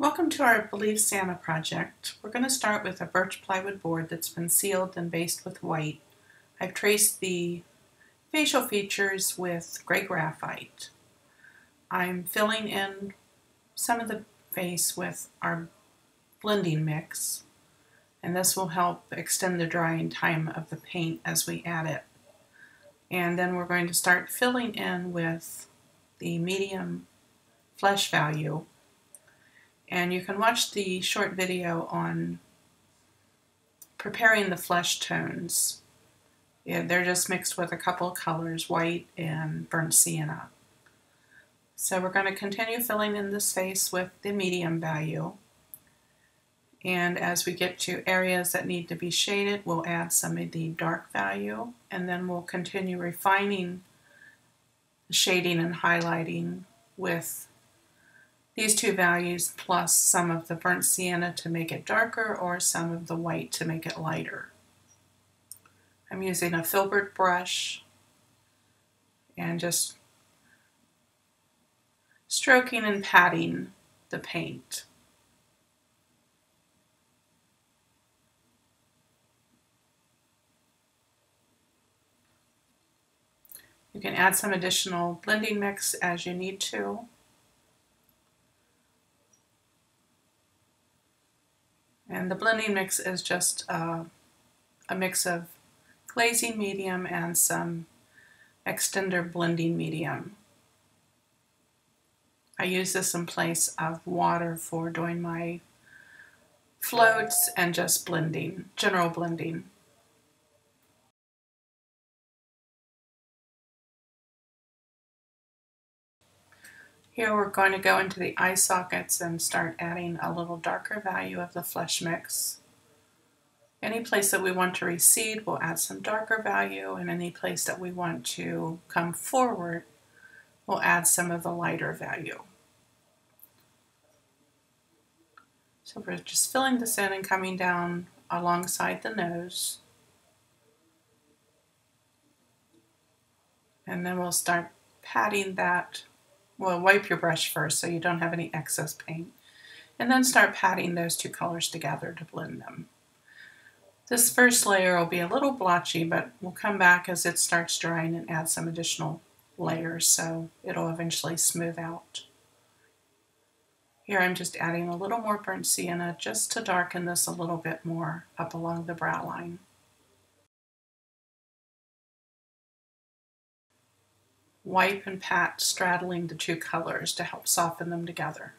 Welcome to our Believe Santa project. We're going to start with a birch plywood board that's been sealed and based with white. I've traced the facial features with gray graphite. I'm filling in some of the face with our blending mix, and this will help extend the drying time of the paint as we add it. And then we're going to start filling in with the medium flesh value. And you can watch the short video on preparing the flesh tones. They're just mixed with a couple of colors, white and burnt sienna. So we're going to continue filling in this face with the medium value. And as we get to areas that need to be shaded, we'll add some of the dark value, and then we'll continue refining the shading and highlighting with these two values plus some of the burnt sienna to make it darker or some of the white to make it lighter. I'm using a filbert brush and just stroking and patting the paint. You can add some additional blending mix as you need to. And the blending mix is just a mix of glazing medium and some extender blending medium. I use this in place of water for doing my floats and just blending, general blending. Here we're going to go into the eye sockets and start adding a little darker value of the flesh mix. Any place that we want to recede, we'll add some darker value, and any place that we want to come forward, we'll add some of the lighter value. So we're just filling this in and coming down alongside the nose. And then we'll start patting that. Well, wipe your brush first so you don't have any excess paint. And then start patting those two colors together to blend them. This first layer will be a little blotchy, but we'll come back as it starts drying and add some additional layers so it'll eventually smooth out. Here I'm just adding a little more burnt sienna just to darken this a little bit more up along the brow line. Wipe and pat, straddling the two colors to help soften them together.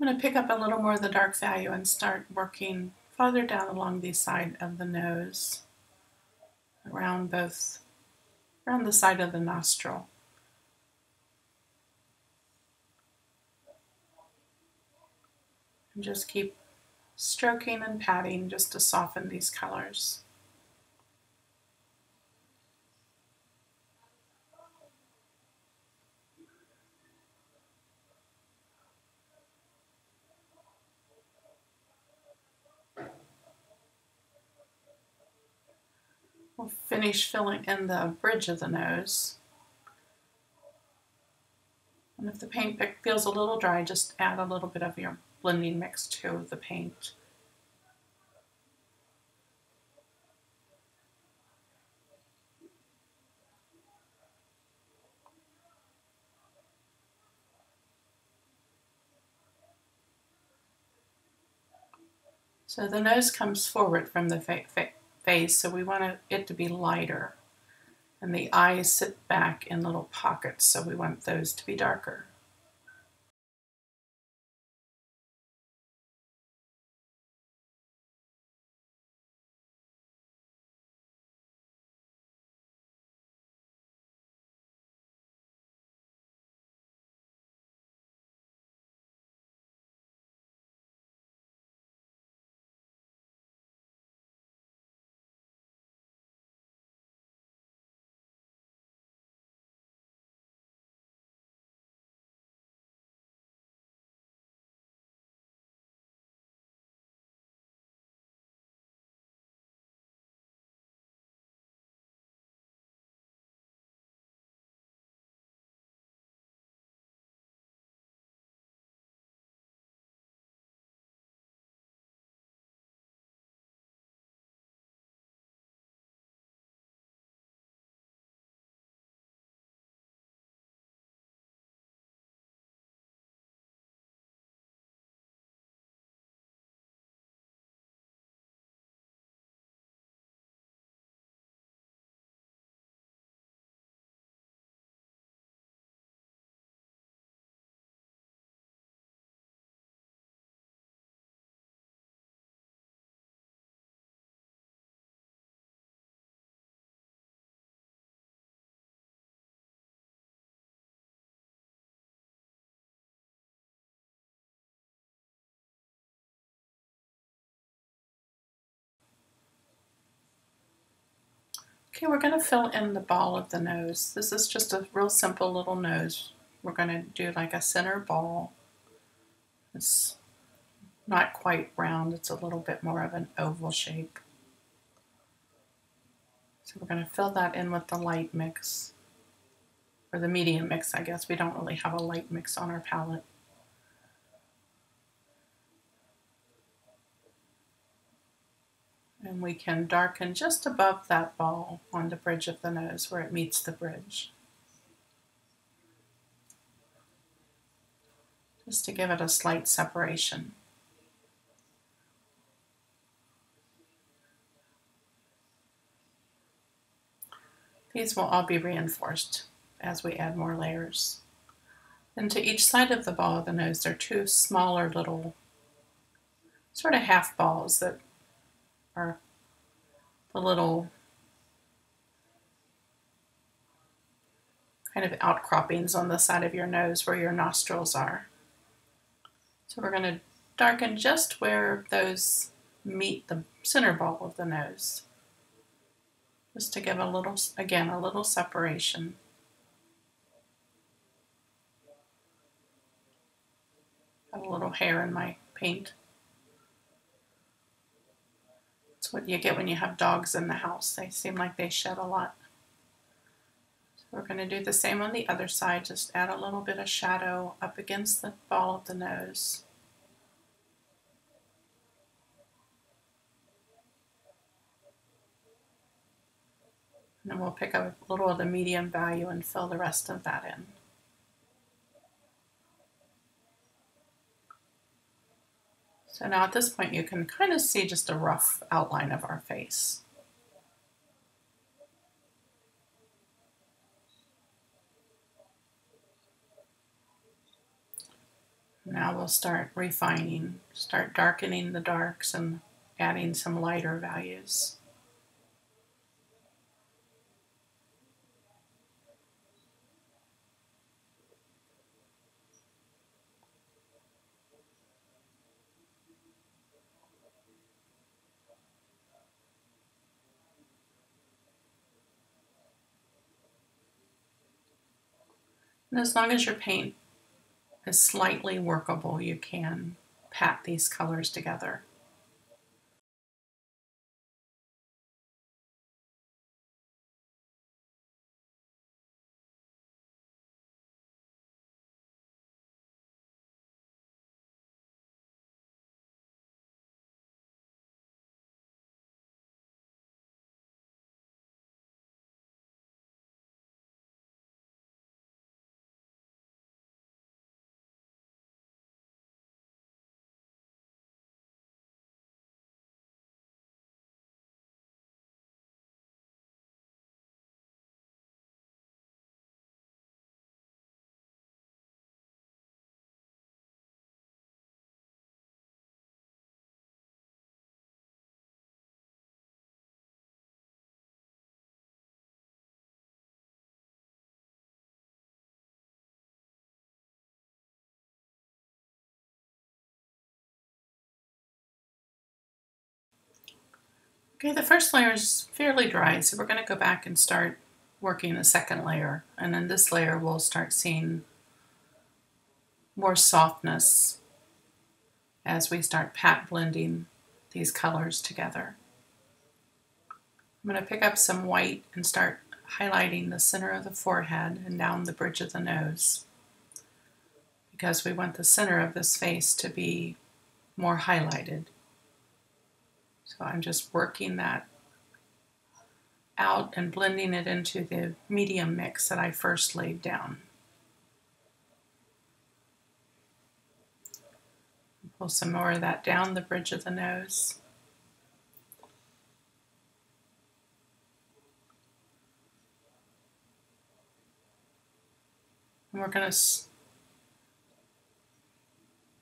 I'm going to pick up a little more of the dark value and start working farther down along the side of the nose, around the side of the nostril. And just keep stroking and patting just to soften these colors. We'll finish filling in the bridge of the nose. And if the paint feels a little dry, just add a little bit of your blending mix to the paint. So the nose comes forward from the face, so we want it to be lighter. And the eyes sit back in little pockets, so we want those to be darker. Okay, we're going to fill in the ball of the nose. This is just a real simple little nose. We're going to do like a center ball. It's not quite round, it's a little bit more of an oval shape. So we're going to fill that in with the light mix, or the medium mix, I guess. We don't really have a light mix on our palette. And we can darken just above that ball on the bridge of the nose where it meets the bridge, just to give it a slight separation. These will all be reinforced as we add more layers. And to each side of the ball of the nose, there are two smaller little sort of half balls that are the little kind of outcroppings on the side of your nose where your nostrils are. So we're going to darken just where those meet the center ball of the nose, just to give a little, again, a little separation. Got a little hair in my paint. It's what you get when you have dogs in the house. They seem like they shed a lot. So we're going to do the same on the other side, just add a little bit of shadow up against the ball of the nose. And then we'll pick up a little of the medium value and fill the rest of that in. So now at this point you can kind of see just a rough outline of our face. Now we'll start refining, start darkening the darks and adding some lighter values. And as long as your paint is slightly workable, you can pat these colors together. Okay, the first layer is fairly dry, so we're going to go back and start working the second layer. And then this layer we'll start seeing more softness as we start pat blending these colors together. I'm going to pick up some white and start highlighting the center of the forehead and down the bridge of the nose, because we want the center of this face to be more highlighted. So I'm just working that out and blending it into the medium mix that I first laid down. Pull some more of that down the bridge of the nose. And we're going to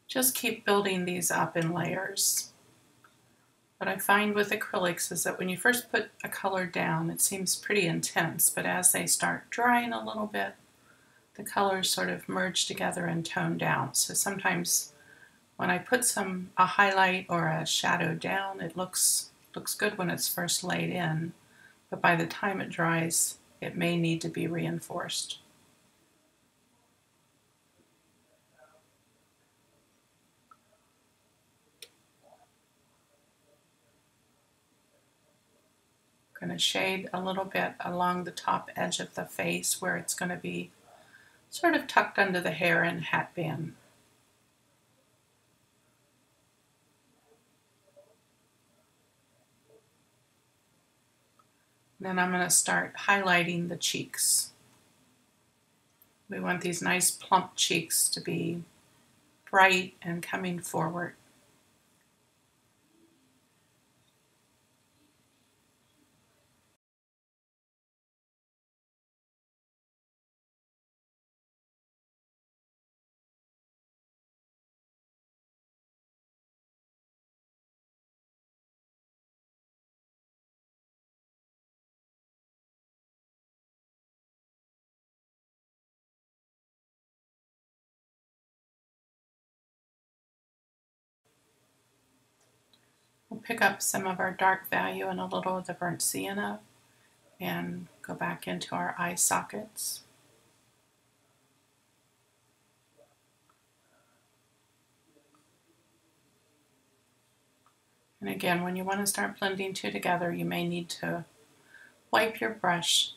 just keep building these up in layers. What I find with acrylics is that when you first put a color down, it seems pretty intense, but as they start drying a little bit, the colors sort of merge together and tone down. So sometimes when I put a highlight or a shadow down, it looks good when it's first laid in, but by the time it dries, it may need to be reinforced. I'm going to shade a little bit along the top edge of the face where it's going to be sort of tucked under the hair and hat band. Then I'm going to start highlighting the cheeks. We want these nice plump cheeks to be bright and coming forward. We'll pick up some of our dark value and a little of the burnt sienna and go back into our eye sockets. And again, when you want to start blending two together, you may need to wipe your brush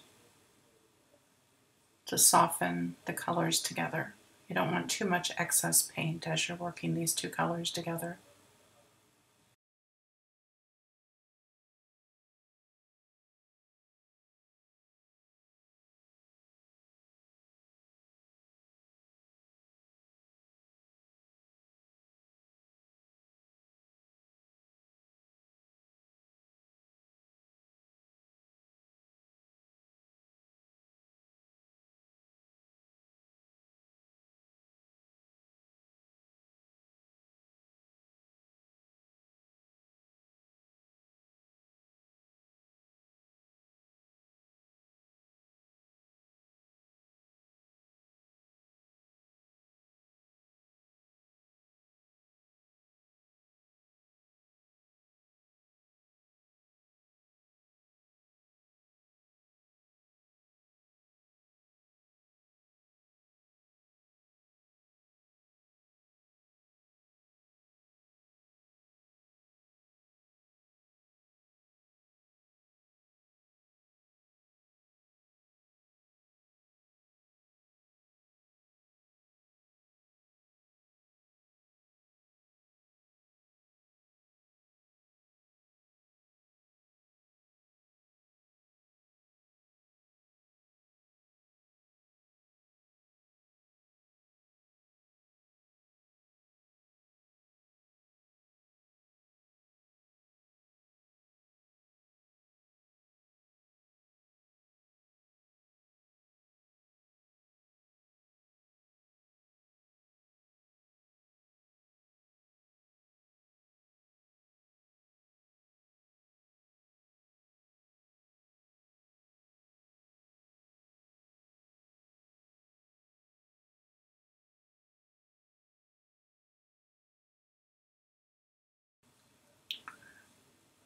to soften the colors together. You don't want too much excess paint as you're working these two colors together.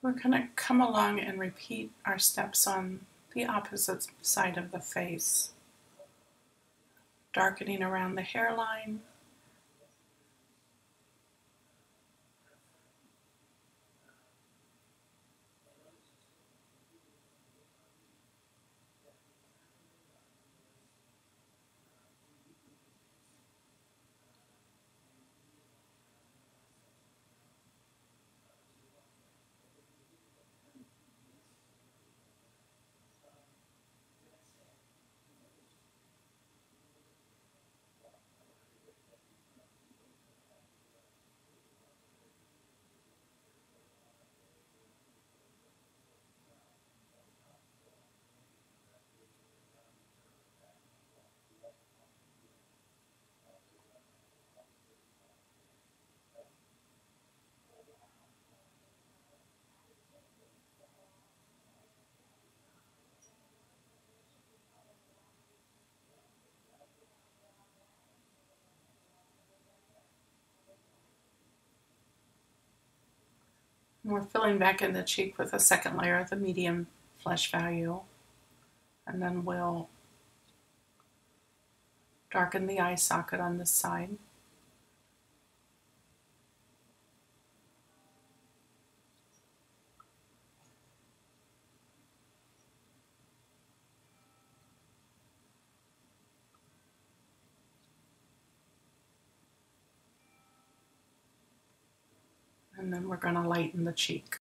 We're going to come along and repeat our steps on the opposite side of the face. Darkening around the hairline, and we're filling back in the cheek with a second layer of the medium flesh value. And then we'll darken the eye socket on this side. And then we're going to lighten the cheek.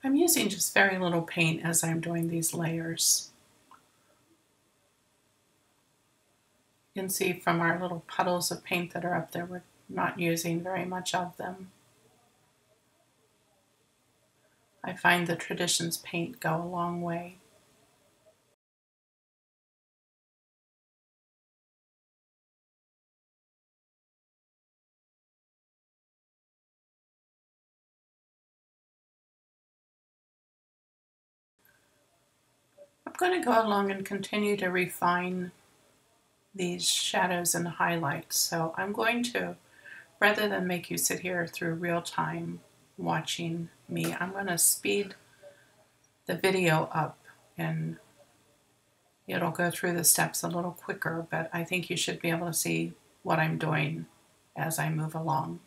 I'm using just very little paint as I'm doing these layers. You can see from our little puddles of paint that are up there, we're not using very much of them. I find the Traditions paint go a long way. I'm going to go along and continue to refine these shadows and highlights. So I'm going to, rather than make you sit here through real time watching me, I'm going to speed the video up and it'll go through the steps a little quicker, but I think you should be able to see what I'm doing as I move along.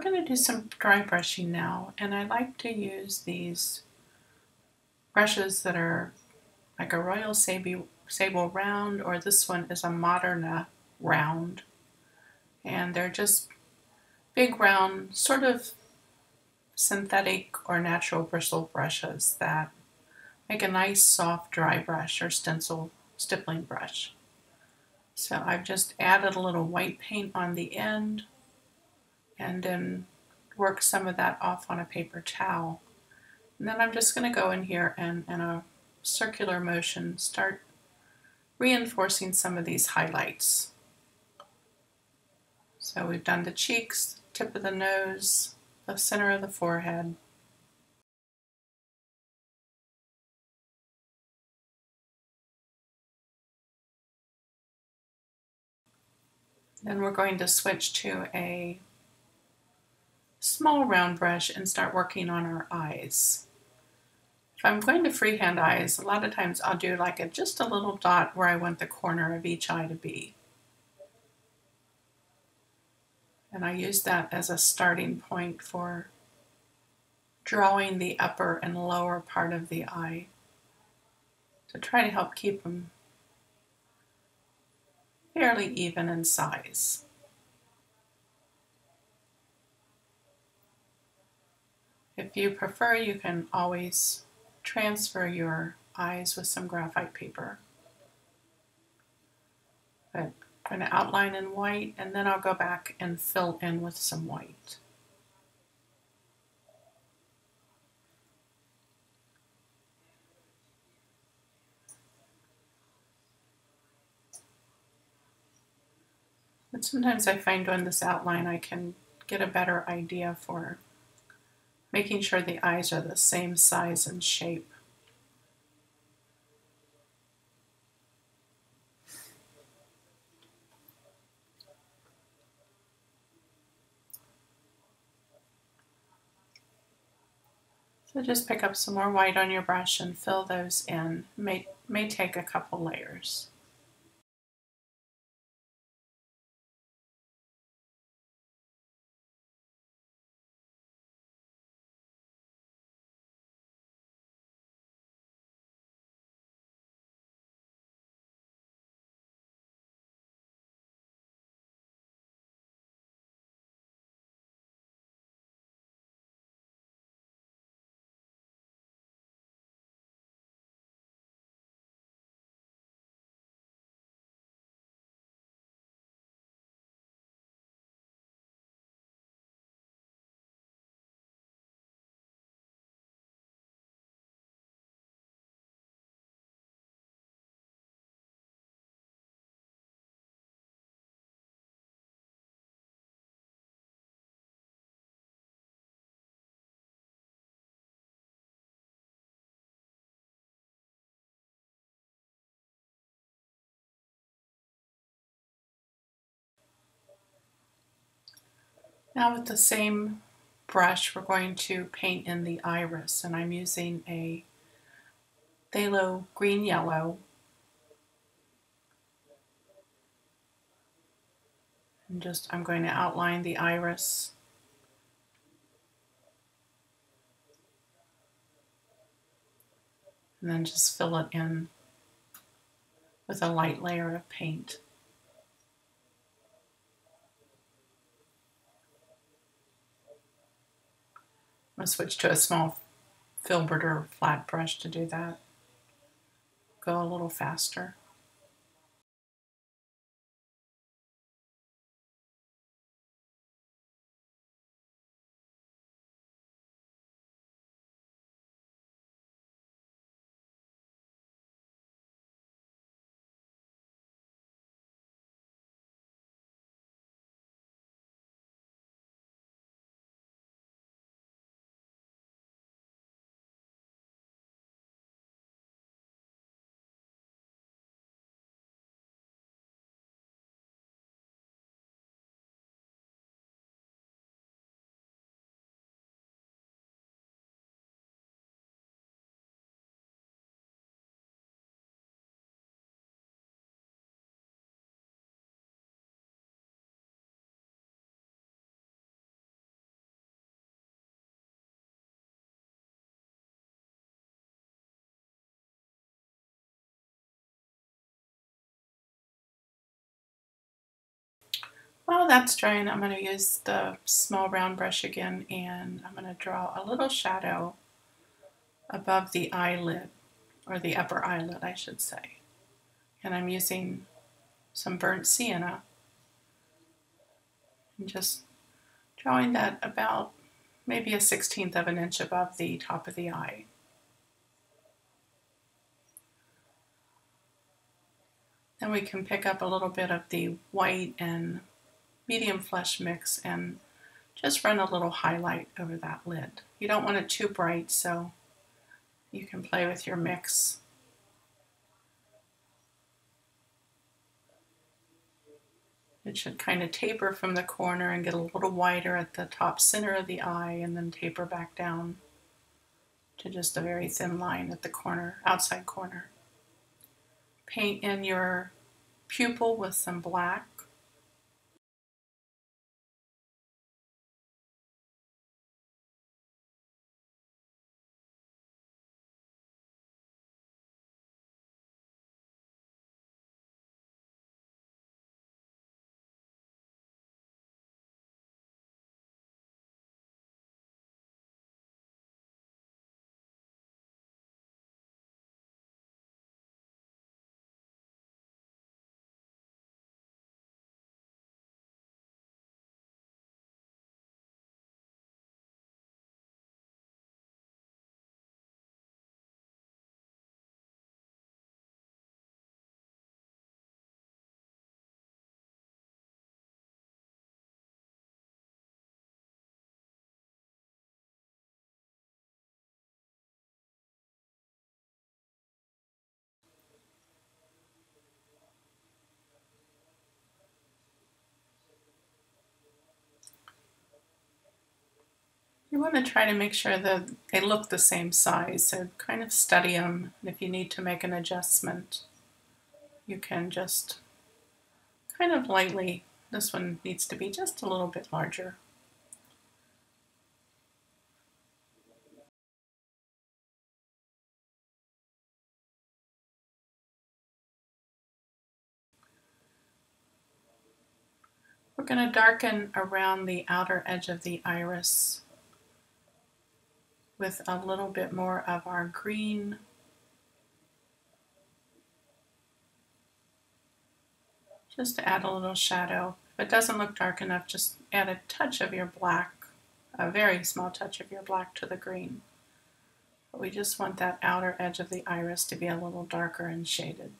we're going to do some dry brushing now, and I like to use these brushes that are like a Royal Sable round, or this one is a Moderna round, and they're just big round sort of synthetic or natural bristle brushes that make a nice soft dry brush or stippling brush. So I've just added a little white paint on the end and then work some of that off on a paper towel. And then I'm just going to go in here and in a circular motion start reinforcing some of these highlights. So we've done the cheeks, tip of the nose, the center of the forehead. Then we're going to switch to a small round brush and start working on our eyes. If I'm going to freehand eyes, a lot of times I'll do like just a little dot where I want the corner of each eye to be. And I use that as a starting point for drawing the upper and lower part of the eye to try to help keep them fairly even in size. If you prefer, you can always transfer your eyes with some graphite paper. But I'm going to outline in white, and then I'll go back and fill in with some white. But sometimes I find doing this outline I can get a better idea for making sure the eyes are the same size and shape. So just pick up some more white on your brush and fill those in. May take a couple layers. Now with the same brush, we're going to paint in the iris, and I'm using a phthalo green yellow. And I'm going to outline the iris. And then just fill it in with a light layer of paint. I'm going to switch to a small filbert or flat brush to do that. Go a little faster. While that's drying, I'm going to use the small round brush again, and I'm going to draw a little shadow above the eyelid, or the upper eyelid, I should say. And I'm using some burnt sienna and just drawing that about maybe a 1/16 of an inch above the top of the eye. Then we can pick up a little bit of the white and medium flesh mix and just run a little highlight over that lid. You don't want it too bright, so you can play with your mix. It should kind of taper from the corner and get a little wider at the top center of the eye, and then taper back down to just a very thin line at the corner, outside corner. Paint in your pupil with some black. You want to try to make sure that they look the same size, so kind of study them. And if you need to make an adjustment, you can just kind of lightly, this one needs to be just a little bit larger. We're going to darken around the outer edge of the iris with a little bit more of our green, just to add a little shadow. If it doesn't look dark enough, just add a touch of your black, a very small touch of your black to the green. But we just want that outer edge of the iris to be a little darker and shaded.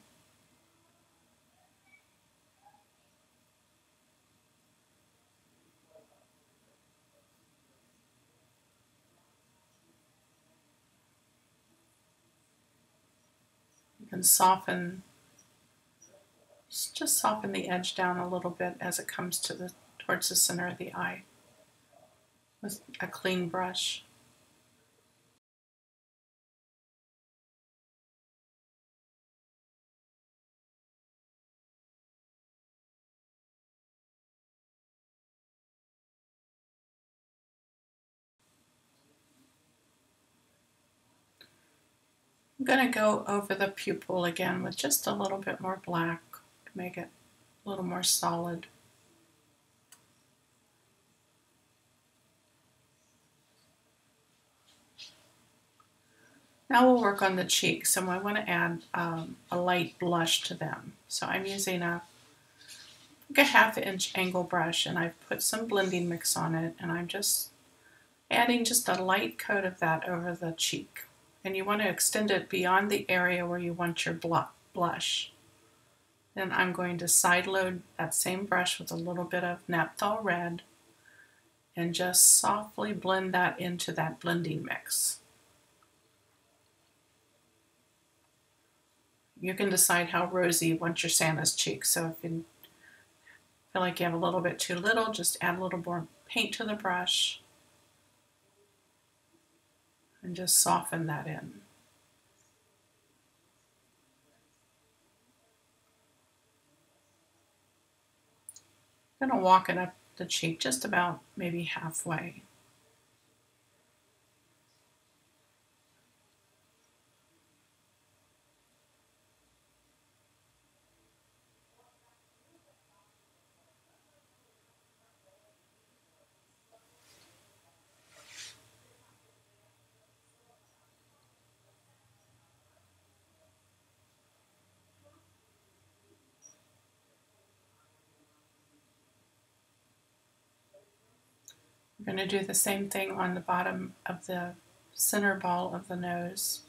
You can soften, just soften the edge down a little bit as it comes to towards the center of the eye with a clean brush. I'm going to go over the pupil again with just a little bit more black to make it a little more solid. Now we'll work on the cheeks, and I want to add a light blush to them. So I'm using like a 1/2 inch angle brush, and I've put some blending mix on it, and I'm just adding just a light coat of that over the cheek. And you want to extend it beyond the area where you want your blush. Then I'm going to side load that same brush with a little bit of Naphthol red and just softly blend that into that blending mix. You can decide how rosy you want your Santa's cheeks. So if you feel like you have a little bit too little, just add a little more paint to the brush and just soften that in. I'm going to walk it up the cheek just about maybe halfway. We're going to do the same thing on the bottom of the center ball of the nose.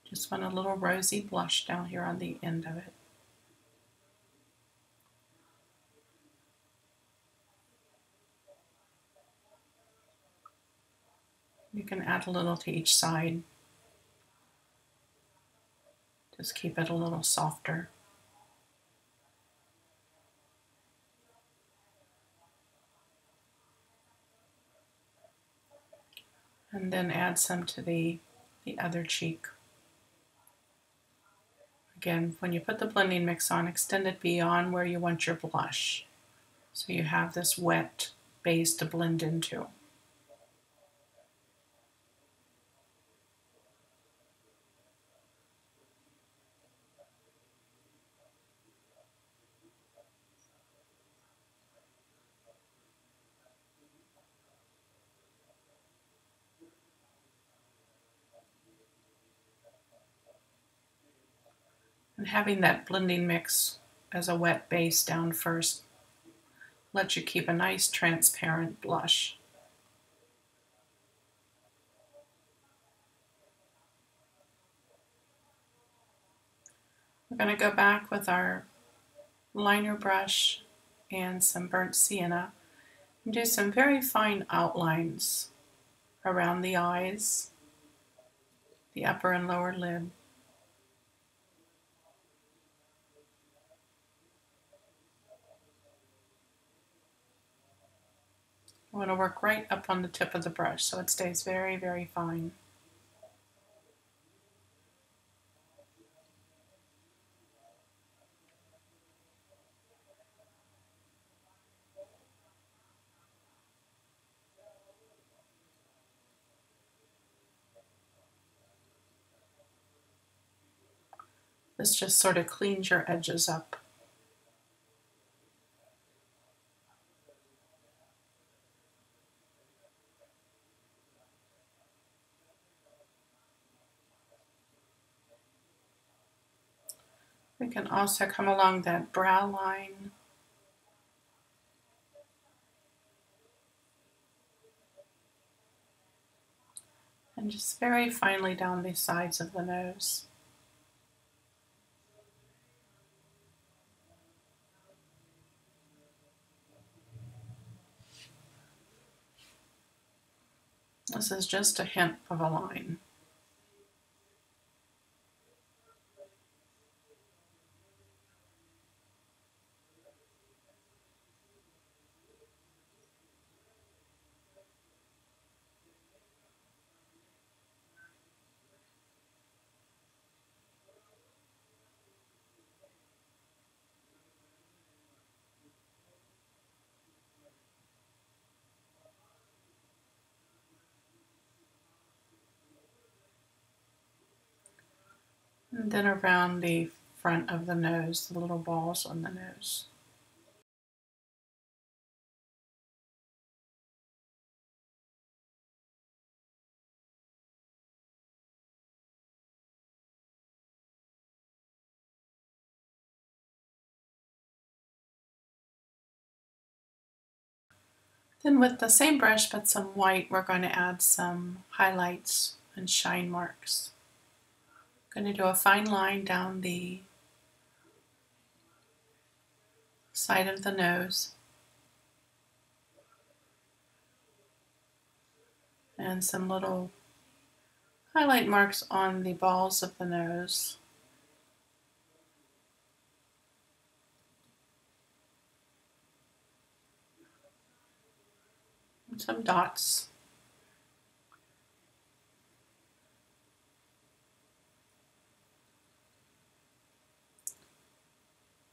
Just want a little rosy blush down here on the end of it. You can add a little to each side. Just keep it a little softer. And then add some to the other cheek. Again, when you put the blending mix on, extend it beyond where you want your blush, so you have this wet base to blend into. And having that blending mix as a wet base down first lets you keep a nice transparent blush. We're going to go back with our liner brush and some burnt sienna and do some very fine outlines around the eyes, the upper and lower lid. I want to work right up on the tip of the brush so it stays very, very fine. This just sort of cleans your edges up. We can also come along that brow line and just very finely down the sides of the nose. This is just a hint of a line. And then around the front of the nose, the little balls on the nose. Then with the same brush but some white, we're going to add some highlights and shine marks. I'm going to do a fine line down the side of the nose and some little highlight marks on the balls of the nose. And some dots.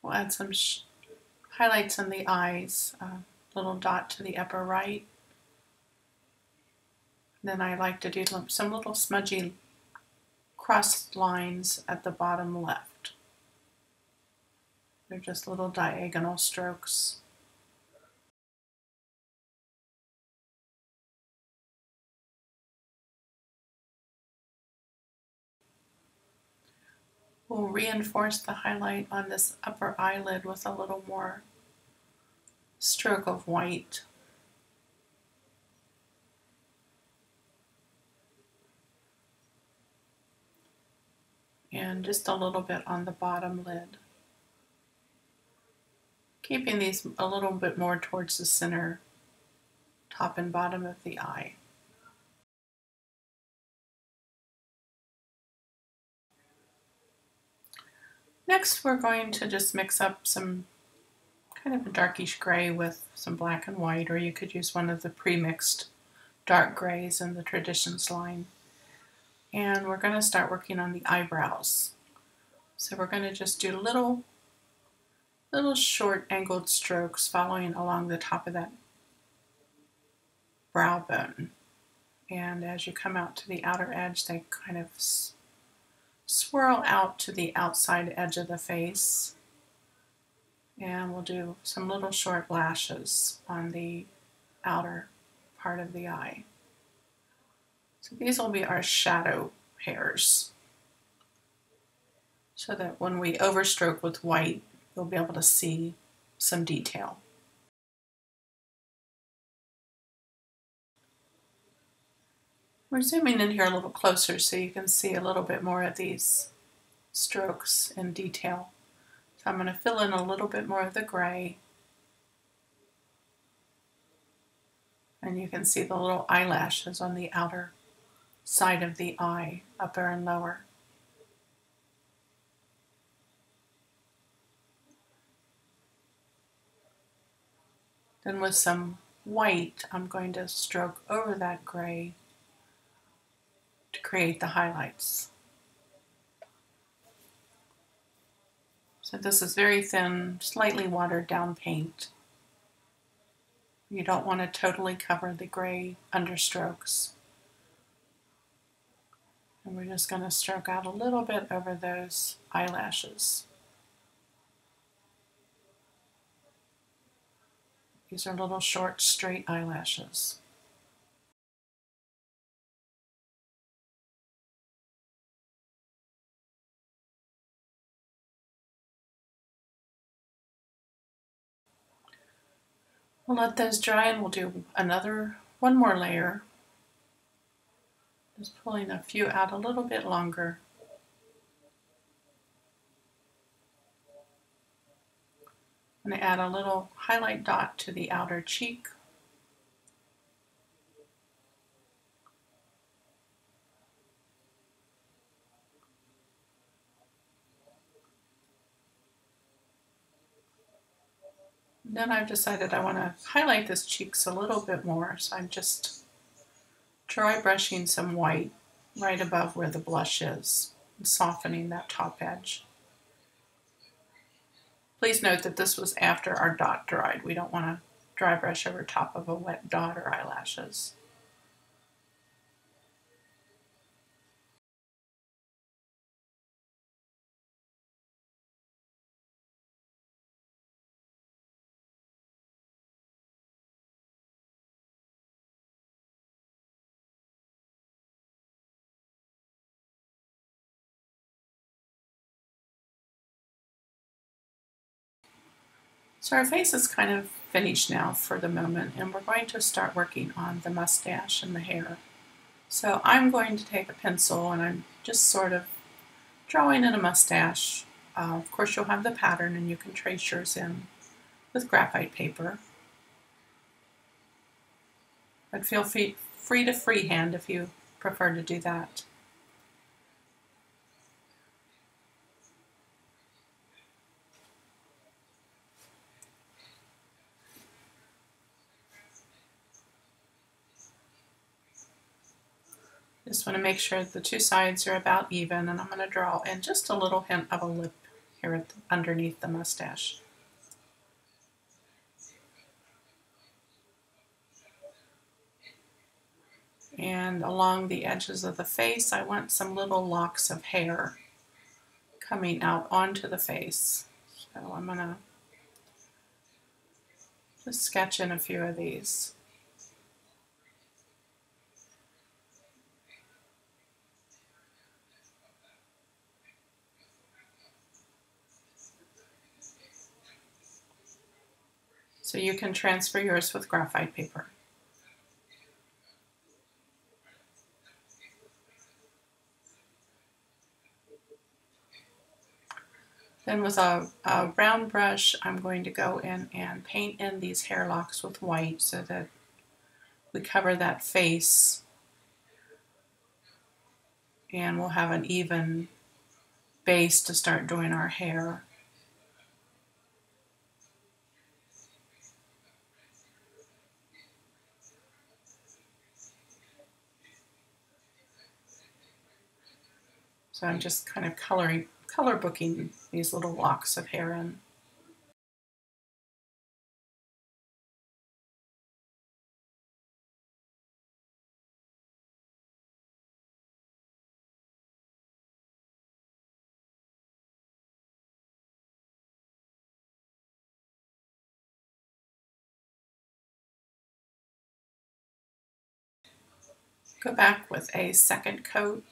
We'll add some highlights in the eyes, a little dot to the upper right. Then I like to do some little smudgy crossed lines at the bottom left. They're just little diagonal strokes. We'll reinforce the highlight on this upper eyelid with a little more stroke of white. and just a little bit on the bottom lid. Keeping these a little bit more towards the center, top and bottom of the eye. Next, we're going to just mix up some kind of a darkish gray with some black and white, or you could use one of the pre-mixed dark grays in the Traditions line. And we're going to start working on the eyebrows. So we're going to just do little short angled strokes following along the top of that brow bone. And as you come out to the outer edge, they kind of swirl out to the outside edge of the face. And we'll do some little short lashes on the outer part of the eye. So these will be our shadow hairs, so that when we overstroke with white, you'll be able to see some detail. We're zooming in here a little closer so you can see a little bit more of these strokes in detail. So I'm going to fill in a little bit more of the gray. And you can see the little eyelashes on the outer side of the eye, upper and lower. Then with some white, I'm going to stroke over that gray to create the highlights. So this is very thin, slightly watered down paint. You don't want to totally cover the gray understrokes. And we're just going to stroke out a little bit over those eyelashes. These are little short, straight eyelashes. We'll let those dry and we'll do one more layer. Just pulling a few out a little bit longer. I'm going to add a little highlight dot to the outer cheek. Then I've decided I want to highlight this cheeks a little bit more, so I'm just dry brushing some white right above where the blush is and softening that top edge. Please note that this was after our dot dried. We don't want to dry brush over top of a wet dot or eyelashes. So our face is kind of finished now for the moment, and we're going to start working on the mustache and the hair. So I'm going to take a pencil and I'm just sort of drawing in a mustache. Of course you'll have the pattern and you can trace yours in with graphite paper. But feel free to freehand if you prefer to do that. Just want to make sure the two sides are about even, and I'm going to draw in just a little hint of a lip here underneath the mustache. And along the edges of the face, I want some little locks of hair coming out onto the face. So I'm going to just sketch in a few of these. So you can transfer yours with graphite paper. Then with a round brush, I'm going to go in and paint in these hair locks with white so that we cover that face and we'll have an even base to start doing our hair. So I'm just kind of color booking these little locks of hair in. Go back with a second coat.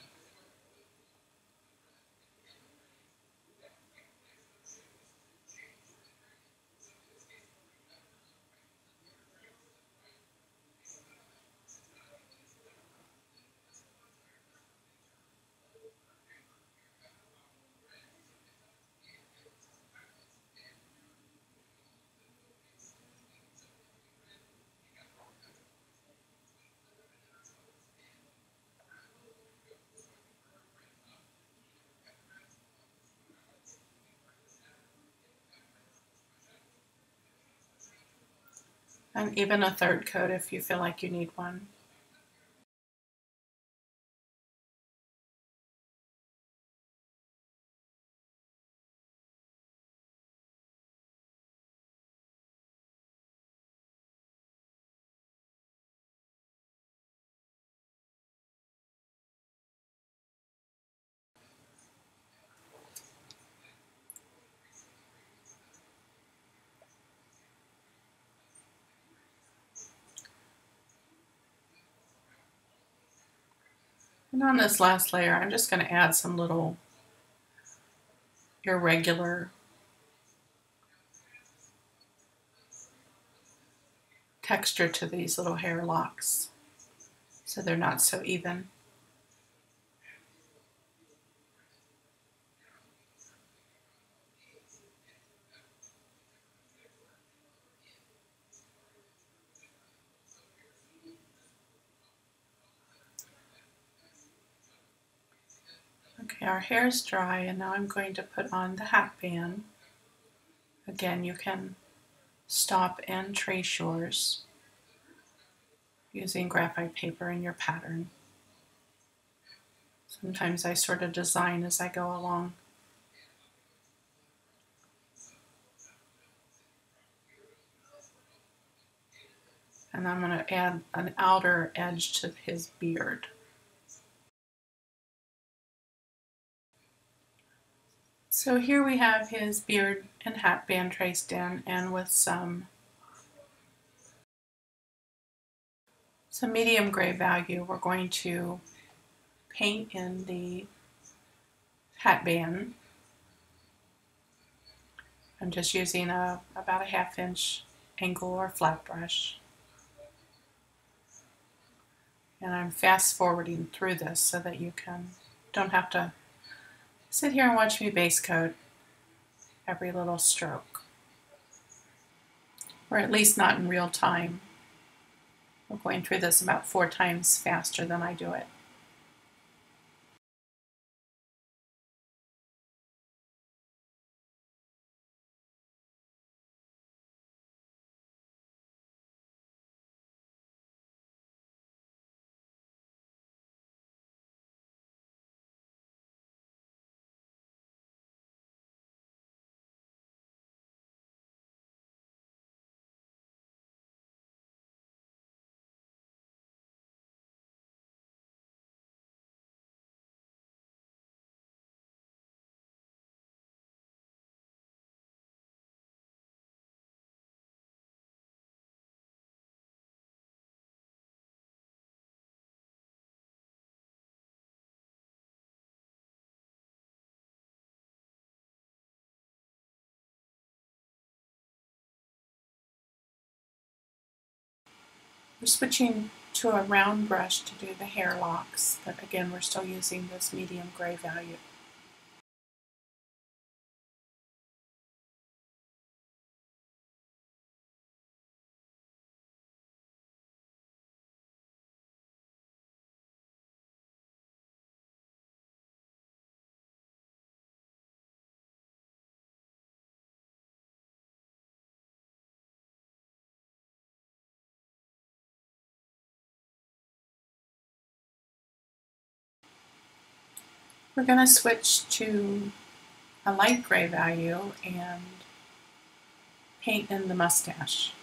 And even a third coat if you feel like you need one. And on this last layer, I'm just going to add some little irregular texture to these little hair locks so they're not so even. Okay, our hair is dry and now I'm going to put on the hat band. Again, you can stop and trace yours using graphite paper in your pattern. Sometimes I sort of design as I go along. And I'm going to add an outer edge to his beard. So here we have his beard and hat band traced in, and with some medium gray value, we're going to paint in the hat band. I'm just using about a 1/2 inch angle or flat brush. And I'm fast forwarding through this so that you don't have to sit here and watch me base coat every little stroke. Or at least not in real time. I'm going through this about 4 times faster than I do it. We're switching to a round brush to do the hair locks, but again, we're still using this medium gray value. We're going to switch to a light gray value and paint in the mustache.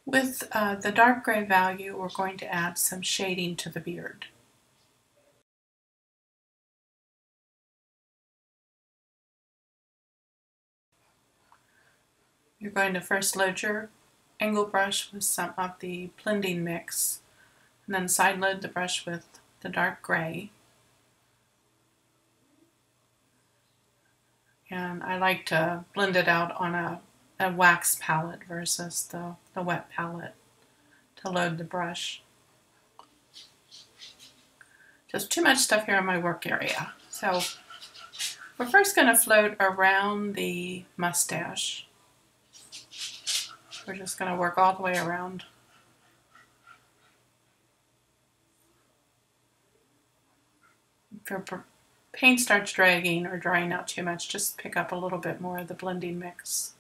With the dark gray value, we're going to add some shading to the beard. You're going to first load your angle brush with some of the blending mix, and then side load the brush with the dark gray. And I like to blend it out on a wax palette versus the wet palette to load the brush. Just too much stuff here in my work area. So we're first going to float around the mustache. We're just going to work all the way around. If your paint starts dragging or drying out too much, just pick up a little bit more of the blending mix.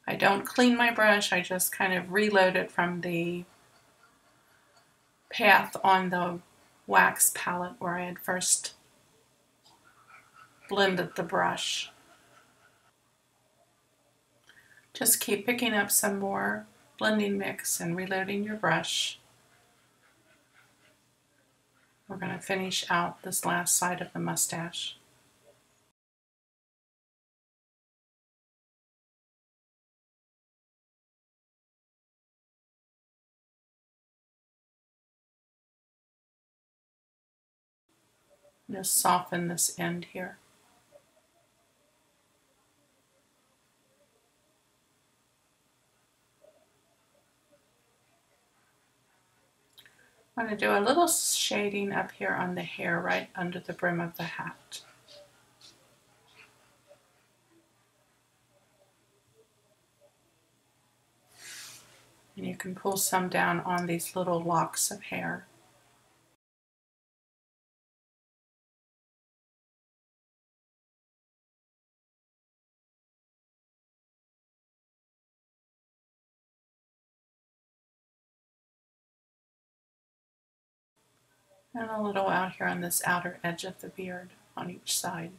I don't clean my brush, I just kind of reload it from the path on the wax palette where I had first blended the brush. Just keep picking up some more blending mix and reloading your brush. We're going to finish out this last side of the mustache. Just soften this end here. I'm going to do a little shading up here on the hair right under the brim of the hat. And you can pull some down on these little locks of hair. And a little out here on this outer edge of the beard on each side.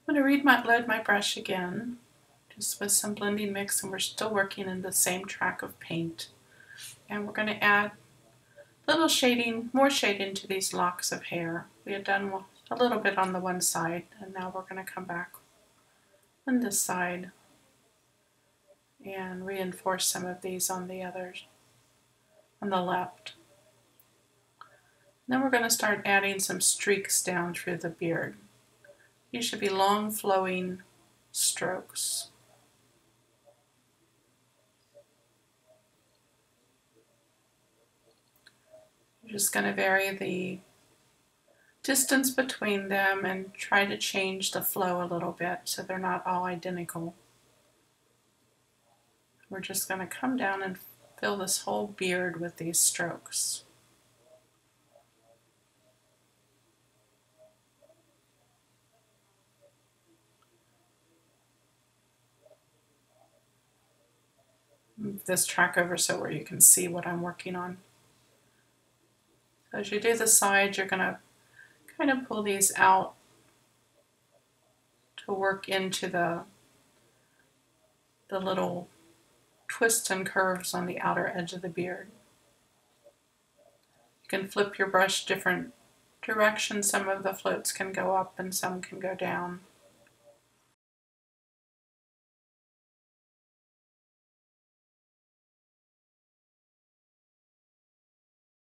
I'm going to load my brush again, just with some blending mix, and we're still working in the same track of paint. And we're going to add a little shading, more shading to these locks of hair. We had done a little bit on the one side, and now we're going to come back on this side and reinforce some of these on the others, on the left. Then we're going to start adding some streaks down through the beard. These should be long flowing strokes. You're just going to vary the distance between them and try to change the flow a little bit so they're not all identical. We're just going to come down and fill this whole beard with these strokes. Move this track over so where you can see what I'm working on. So as you do the sides, you're going to kind of pull these out to work into the little twists and curves on the outer edge of the beard. You can flip your brush different directions. Some of the floats can go up and some can go down.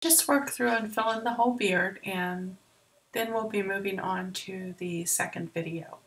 Just work through and fill in the whole beard, and then we'll be moving on to the second video.